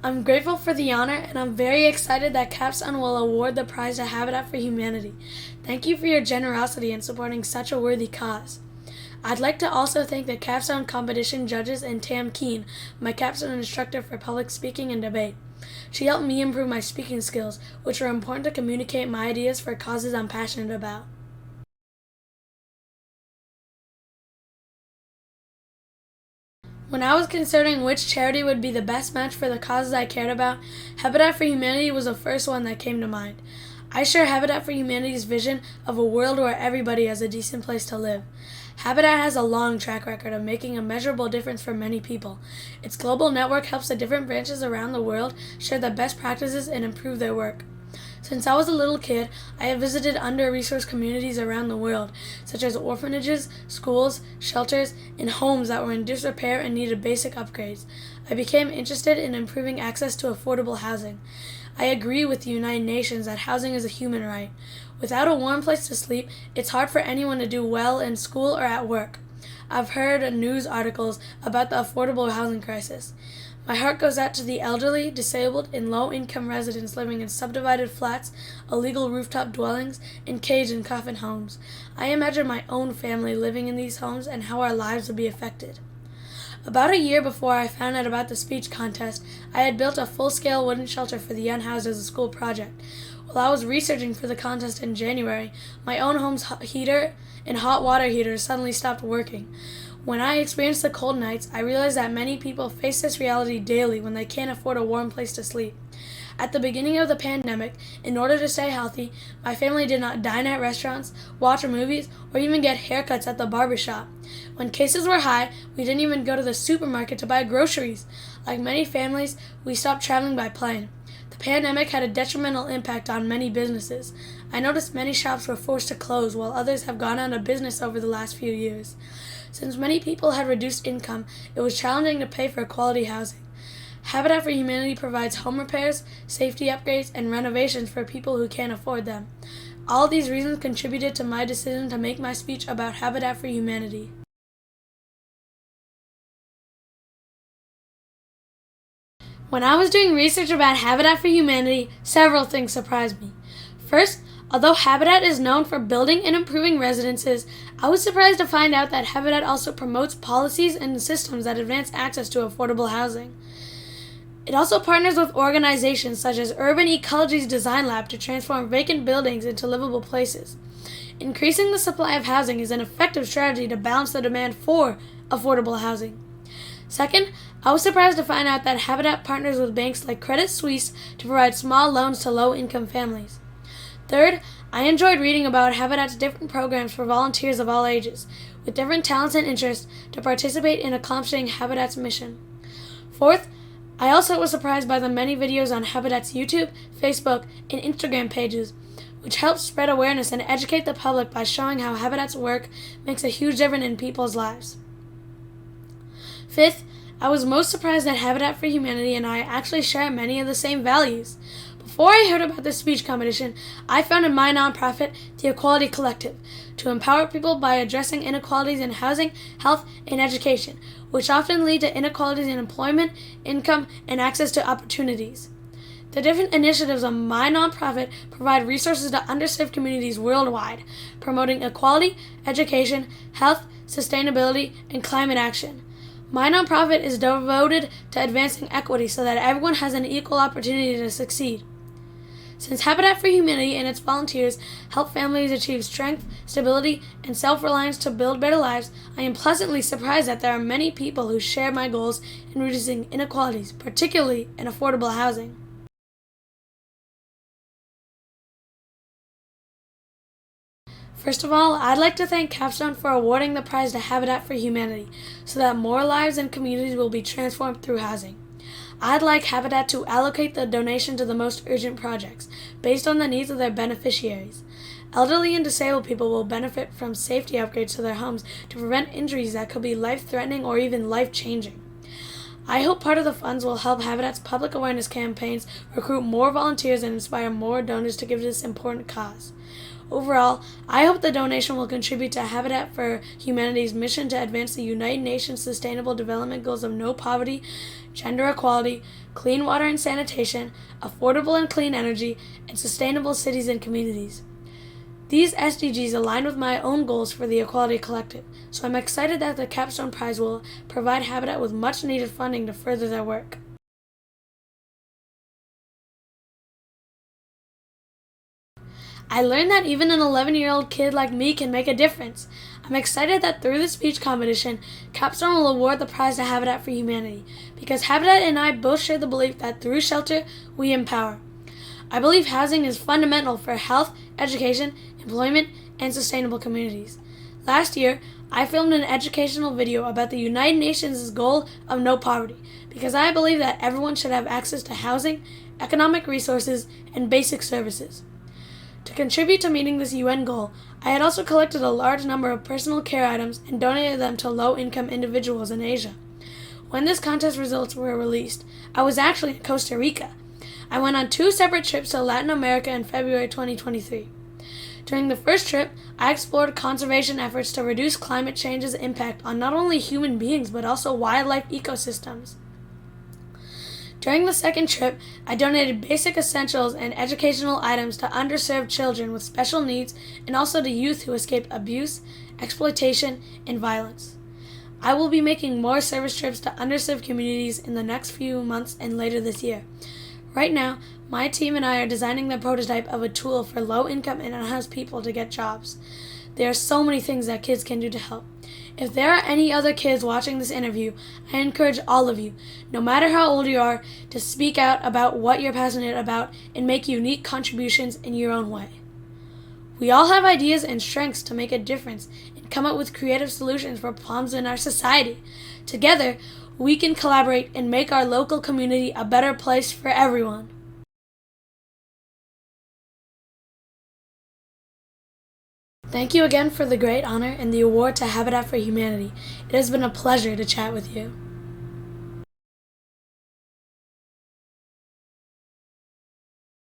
I'm grateful for the honor, and I'm very excited that Capstone will award the prize to Habitat for Humanity. Thank you for your generosity in supporting such a worthy cause. I'd like to also thank the Capstone competition judges and Tam Keene, my Capstone instructor for public speaking and debate. She helped me improve my speaking skills, which are important to communicate my ideas for causes I'm passionate about. When I was considering which charity would be the best match for the causes I cared about, Habitat for Humanity was the first one that came to mind. I share Habitat for Humanity's vision of a world where everybody has a decent place to live. Habitat has a long track record of making a measurable difference for many people. Its global network helps the different branches around the world share the best practices and improve their work. Since I was a little kid, I have visited under-resourced communities around the world, such as orphanages, schools, shelters, and homes that were in disrepair and needed basic upgrades. I became interested in improving access to affordable housing. I agree with the United Nations that housing is a human right. Without a warm place to sleep, it's hard for anyone to do well in school or at work. I've heard news articles about the affordable housing crisis. My heart goes out to the elderly, disabled, and low-income residents living in subdivided flats, illegal rooftop dwellings, and cage and coffin homes. I imagine my own family living in these homes and how our lives would be affected. About a year before I found out about the speech contest, I had built a full-scale wooden shelter for the unhoused as a school project. While I was researching for the contest in January, my own home's heater and hot water heater suddenly stopped working. When I experienced the cold nights, I realized that many people face this reality daily when they can't afford a warm place to sleep. At the beginning of the pandemic, in order to stay healthy, my family did not dine at restaurants, watch movies, or even get haircuts at the barbershop. When cases were high, we didn't even go to the supermarket to buy groceries. Like many families, we stopped traveling by plane. The pandemic had a detrimental impact on many businesses. I noticed many shops were forced to close, while others have gone out of business over the last few years. Since many people had reduced income, it was challenging to pay for quality housing. Habitat for Humanity provides home repairs, safety upgrades, and renovations for people who can't afford them. All these reasons contributed to my decision to make my speech about Habitat for Humanity. When I was doing research about Habitat for Humanity, several things surprised me. First, although Habitat is known for building and improving residences, I was surprised to find out that Habitat also promotes policies and systems that advance access to affordable housing. It also partners with organizations such as Urban Ecology's Design Lab to transform vacant buildings into livable places. Increasing the supply of housing is an effective strategy to balance the demand for affordable housing. Second, I was surprised to find out that Habitat partners with banks like Credit Suisse to provide small loans to low-income families. Third, I enjoyed reading about Habitat's different programs for volunteers of all ages, with different talents and interests, to participate in accomplishing Habitat's mission. Fourth, I also was surprised by the many videos on Habitat's YouTube, Facebook, and Instagram pages, which help spread awareness and educate the public by showing how Habitat's work makes a huge difference in people's lives. Fifth, I was most surprised that Habitat for Humanity and I actually share many of the same values. Before I heard about this speech competition, I founded my nonprofit, the Equality Collective, to empower people by addressing inequalities in housing, health, and education, which often lead to inequalities in employment, income, and access to opportunities. The different initiatives of my nonprofit provide resources to underserved communities worldwide, promoting equality, education, health, sustainability, and climate action. My nonprofit is devoted to advancing equity so that everyone has an equal opportunity to succeed. Since Habitat for Humanity and its volunteers help families achieve strength, stability, and self-reliance to build better lives, I am pleasantly surprised that there are many people who share my goals in reducing inequalities, particularly in affordable housing. First of all, I'd like to thank Capstone for awarding the prize to Habitat for Humanity so that more lives and communities will be transformed through housing. I'd like Habitat to allocate the donation to the most urgent projects, based on the needs of their beneficiaries. Elderly and disabled people will benefit from safety upgrades to their homes to prevent injuries that could be life-threatening or even life-changing. I hope part of the funds will help Habitat's public awareness campaigns recruit more volunteers and inspire more donors to give to this important cause. Overall, I hope the donation will contribute to Habitat for Humanity's mission to advance the United Nations Sustainable Development Goals of no poverty, gender equality, clean water and sanitation, affordable and clean energy, and sustainable cities and communities. These SDGs align with my own goals for the Equality Collective, so I'm excited that the Capstone Prize will provide Habitat with much needed funding to further their work. I learned that even an 11-year-old kid like me can make a difference. I'm excited that through the speech competition, Capstone will award the prize to Habitat for Humanity, because Habitat and I both share the belief that through shelter, we empower. I believe housing is fundamental for health, education, employment, and sustainable communities. Last year, I filmed an educational video about the United Nations' goal of no poverty, because I believe that everyone should have access to housing, economic resources, and basic services. To contribute to meeting this UN goal, I had also collected a large number of personal care items and donated them to low-income individuals in Asia. When this contest results were released, I was actually in Costa Rica. I went on 2 separate trips to Latin America in February 2023. During the first trip, I explored conservation efforts to reduce climate change's impact on not only human beings but also wildlife ecosystems. During the second trip, I donated basic essentials and educational items to underserved children with special needs and also to youth who escaped abuse, exploitation, and violence. I will be making more service trips to underserved communities in the next few months and later this year. Right now, my team and I are designing the prototype of a tool for low-income and unhoused people to get jobs. There are so many things that kids can do to help. If there are any other kids watching this interview, I encourage all of you, no matter how old you are, to speak out about what you're passionate about and make unique contributions in your own way. We all have ideas and strengths to make a difference and come up with creative solutions for problems in our society. Together, we can collaborate and make our local community a better place for everyone. Thank you again for the great honor and the award to Habitat for Humanity. It has been a pleasure to chat with you.